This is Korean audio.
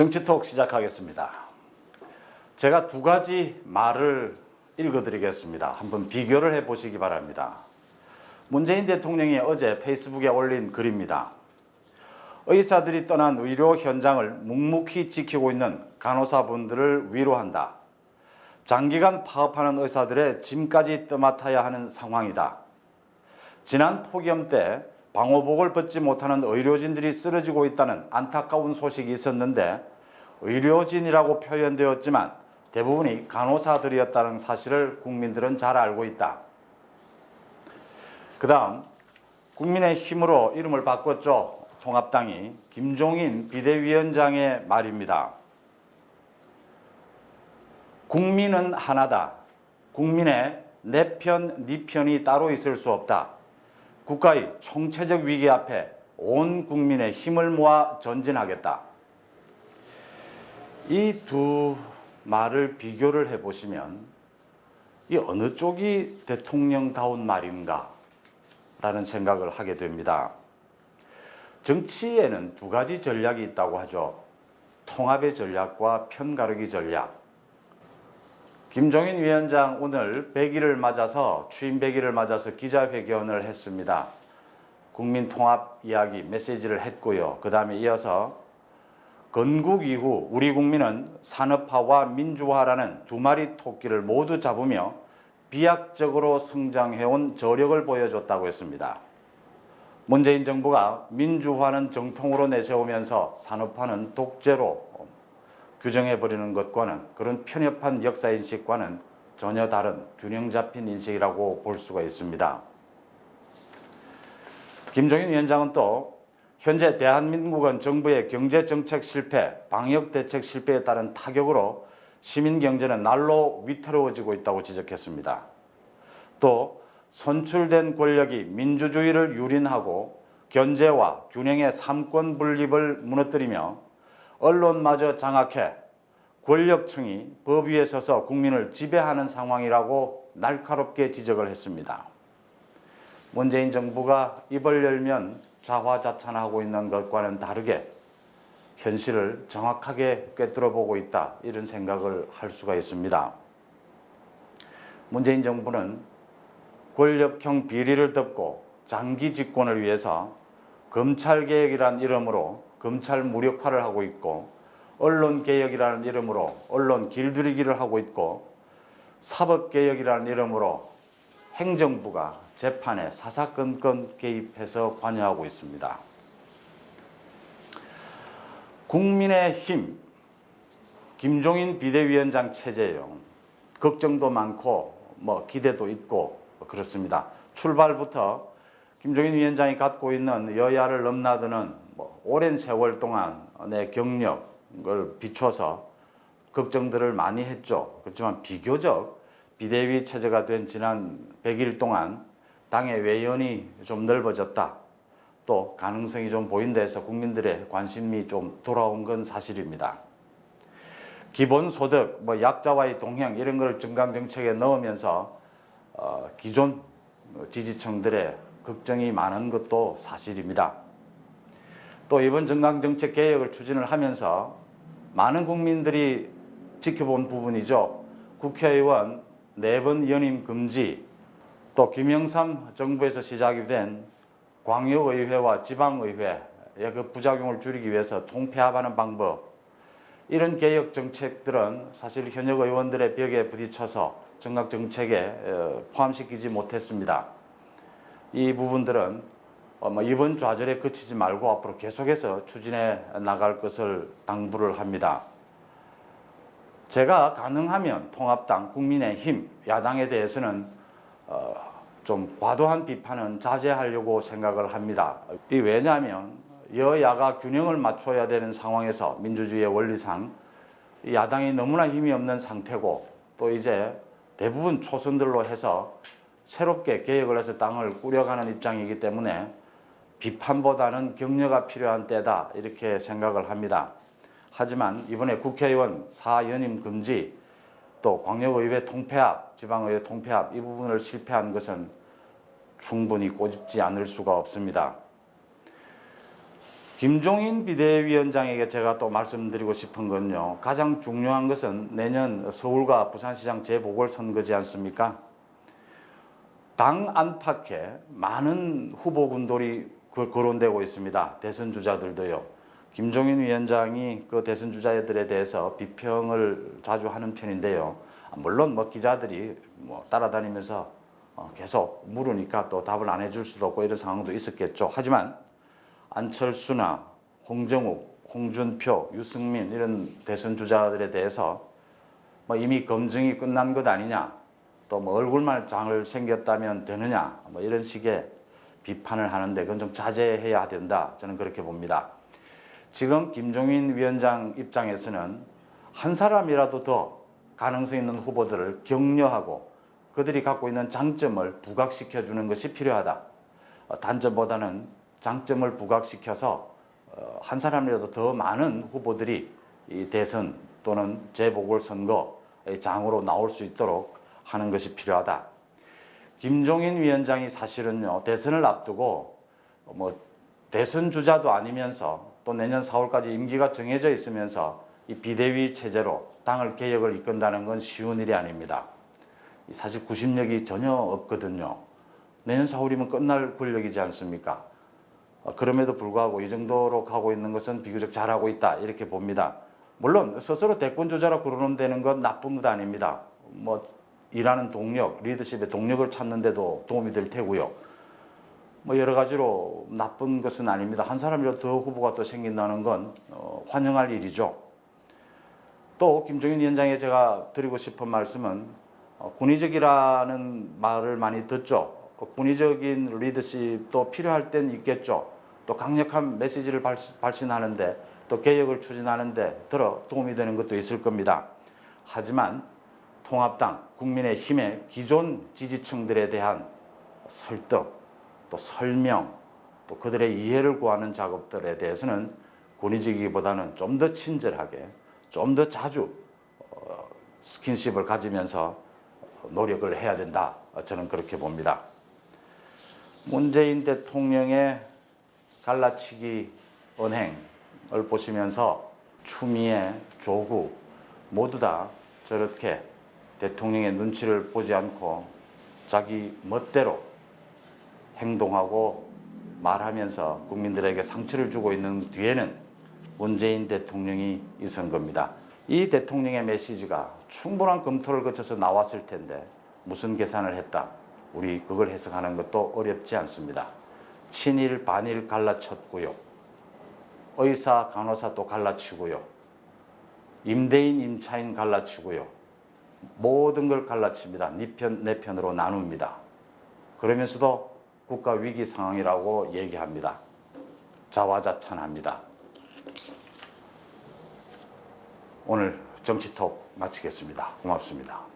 정치톡 시작하겠습니다. 제가 두 가지 말을 읽어드리겠습니다. 한번 비교를 해보시기 바랍니다. 문재인 대통령이 어제 페이스북에 올린 글입니다. 의사들이 떠난 의료 현장을 묵묵히 지키고 있는 간호사분들을 위로한다. 장기간 파업하는 의사들의 짐까지 떠맡아야 하는 상황이다. 지난 폭염 때 방호복을 벗지 못하는 의료진들이 쓰러지고 있다는 안타까운 소식이 있었는데 의료진이라고 표현되었지만 대부분이 간호사들이었다는 사실을 국민들은 잘 알고 있다. 그 다음 국민의힘으로 이름을 바꿨죠. 통합당이 김종인 비대위원장의 말입니다. 국민은 하나다. 국민의 내 편, 네 편이 따로 있을 수 없다. 국가의 총체적 위기 앞에 온 국민의 힘을 모아 전진하겠다. 이 두 말을 비교를 해보시면 이 어느 쪽이 대통령다운 말인가 라는 생각을 하게 됩니다. 정치에는 두 가지 전략이 있다고 하죠. 통합의 전략과 편가르기 전략. 김종인 위원장 오늘 100일을 맞아서 취임 100일을 맞아서 기자회견을 했습니다. 국민 통합 이야기 메시지를 했고요. 그 다음에 이어서 건국 이후 우리 국민은 산업화와 민주화라는 두 마리 토끼를 모두 잡으며 비약적으로 성장해온 저력을 보여줬다고 했습니다. 문재인 정부가 민주화는 정통으로 내세우면서 산업화는 독재로 규정해버리는 것과는 그런 편협한 역사인식과는 전혀 다른 균형 잡힌 인식이라고 볼 수가 있습니다. 김종인 위원장은 또 현재 대한민국은 정부의 경제정책 실패, 방역대책 실패에 따른 타격으로 시민경제는 날로 위태로워지고 있다고 지적했습니다. 또 선출된 권력이 민주주의를 유린하고 견제와 균형의 삼권 분립을 무너뜨리며 언론마저 장악해 권력층이 법 위에 서서 국민을 지배하는 상황이라고 날카롭게 지적을 했습니다. 문재인 정부가 입을 열면 자화자찬하고 있는 것과는 다르게 현실을 정확하게 꿰뚫어보고 있다, 이런 생각을 할 수가 있습니다. 문재인 정부는 권력형 비리를 덮고 장기 집권을 위해서 검찰개혁이라는 이름으로 검찰 무력화를 하고 있고, 언론개혁이라는 이름으로 언론 길들이기를 하고 있고, 사법개혁이라는 이름으로 행정부가 재판에 사사건건 개입해서 관여하고 있습니다. 국민의힘 김종인 비대위원장 체제요. 걱정도 많고 기대도 있고 그렇습니다. 출발부터 김종인 위원장이 갖고 있는 여야를 넘나드는 오랜 세월 동안의 경력을 비춰서 걱정들을 많이 했죠. 그렇지만 비교적 비대위 체제가 된 지난 100일 동안 당의 외연이 좀 넓어졌다. 또 가능성이 좀 보인다 해서 국민들의 관심이 좀 돌아온 건 사실입니다. 기본소득, 약자와의 동행 이런 걸 정강정책에 넣으면서 기존 지지층들의 걱정이 많은 것도 사실입니다. 또 이번 정강정책 개혁을 추진을 하면서 많은 국민들이 지켜본 부분이죠. 국회의원 4번 연임 금지, 또 김영삼 정부에서 시작이 된 광역의회와 지방의회의 그 부작용을 줄이기 위해서 통폐합하는 방법, 이런 개혁 정책들은 사실 현역 의원들의 벽에 부딪혀서 정강정책에 포함시키지 못했습니다. 이 부분들은 이번 좌절에 그치지 말고 앞으로 계속해서 추진해 나갈 것을 당부를 합니다. 제가 가능하면 통합당, 국민의힘, 야당에 대해서는 좀 과도한 비판은 자제하려고 생각을 합니다. 왜냐하면 여야가 균형을 맞춰야 되는 상황에서 민주주의의 원리상 야당이 너무나 힘이 없는 상태고, 또 이제 대부분 초선들로 해서 새롭게 개혁을 해서 당을 꾸려가는 입장이기 때문에 비판보다는 격려가 필요한 때다, 이렇게 생각을 합니다. 하지만 이번에 국회의원 4연임 금지, 또 광역의회 통폐합, 지방의회 통폐합, 이 부분을 실패한 것은 충분히 꼬집지 않을 수가 없습니다. 김종인 비대위원장에게 제가 또 말씀드리고 싶은 건요. 가장 중요한 것은 내년 서울과 부산시장 재보궐선거지 않습니까? 당 안팎에 많은 후보군들이 거론되고 있습니다. 대선 주자들도요. 김종인 위원장이 그 대선 주자들에 대해서 비평을 자주 하는 편인데요. 물론 뭐 기자들이 뭐 따라다니면서 계속 물으니까 또 답을 안 해줄 수도 없고 이런 상황도 있었겠죠. 하지만 안철수나 홍정욱, 홍준표, 유승민 이런 대선 주자들에 대해서 뭐 이미 검증이 끝난 것 아니냐, 또 뭐 얼굴만 잘 생겼다면 되느냐, 뭐 이런 식의 비판을 하는데 그건 좀 자제해야 된다. 저는 그렇게 봅니다. 지금 김종인 위원장 입장에서는 한 사람이라도 더 가능성 있는 후보들을 격려하고 그들이 갖고 있는 장점을 부각시켜 주는 것이 필요하다. 단점보다는 장점을 부각시켜서 한 사람이라도 더 많은 후보들이 이 대선 또는 재보궐선거의 장으로 나올 수 있도록 하는 것이 필요하다. 김종인 위원장이 사실은요, 대선을 앞두고 뭐 대선 주자도 아니면서 또 내년 4월까지 임기가 정해져 있으면서 이 비대위 체제로 당을 개혁을 이끈다는 건 쉬운 일이 아닙니다. 사실 구심력이 전혀 없거든요. 내년 4월이면 끝날 권력이지 않습니까? 그럼에도 불구하고 이 정도로 가고 있는 것은 비교적 잘하고 있다 이렇게 봅니다. 물론 스스로 대권 주자로 거론되는 건 나쁜 것 아닙니다. 뭐 일하는 동력, 리더십의 동력을 찾는 데도 도움이 될 테고요. 뭐 여러 가지로 나쁜 것은 아닙니다. 한 사람이라도 더 후보가 또 생긴다는 건 환영할 일이죠. 또 김종인 위원장에 제가 드리고 싶은 말씀은 권위적이라는 말을 많이 듣죠. 권위적인 리더십도 필요할 땐 있겠죠. 또 강력한 메시지를 발신하는데 또 개혁을 추진하는데 들어 도움이 되는 것도 있을 겁니다. 하지만 통합당, 국민의힘의 기존 지지층들에 대한 설득, 또 설명, 또 그들의 이해를 구하는 작업들에 대해서는 권위적이기보다는 좀 더 친절하게, 좀 더 자주 스킨십을 가지면서 노력을 해야 된다. 저는 그렇게 봅니다. 문재인 대통령의 갈라치기 언행을 보시면서 추미애, 조국 모두 다 저렇게 대통령의 눈치를 보지 않고 자기 멋대로 행동하고 말하면서 국민들에게 상처를 주고 있는 뒤에는 문재인 대통령이 있은 겁니다. 이 대통령의 메시지가 충분한 검토를 거쳐서 나왔을 텐데 무슨 계산을 했다. 우리 그걸 해석하는 것도 어렵지 않습니다. 친일, 반일 갈라쳤고요. 의사, 간호사도 갈라치고요. 임대인, 임차인 갈라치고요. 모든 걸 갈라칩니다. 네 편, 내 편으로 나눕니다. 그러면서도 국가 위기 상황이라고 얘기합니다. 자화자찬합니다. 오늘 정치톡 마치겠습니다. 고맙습니다.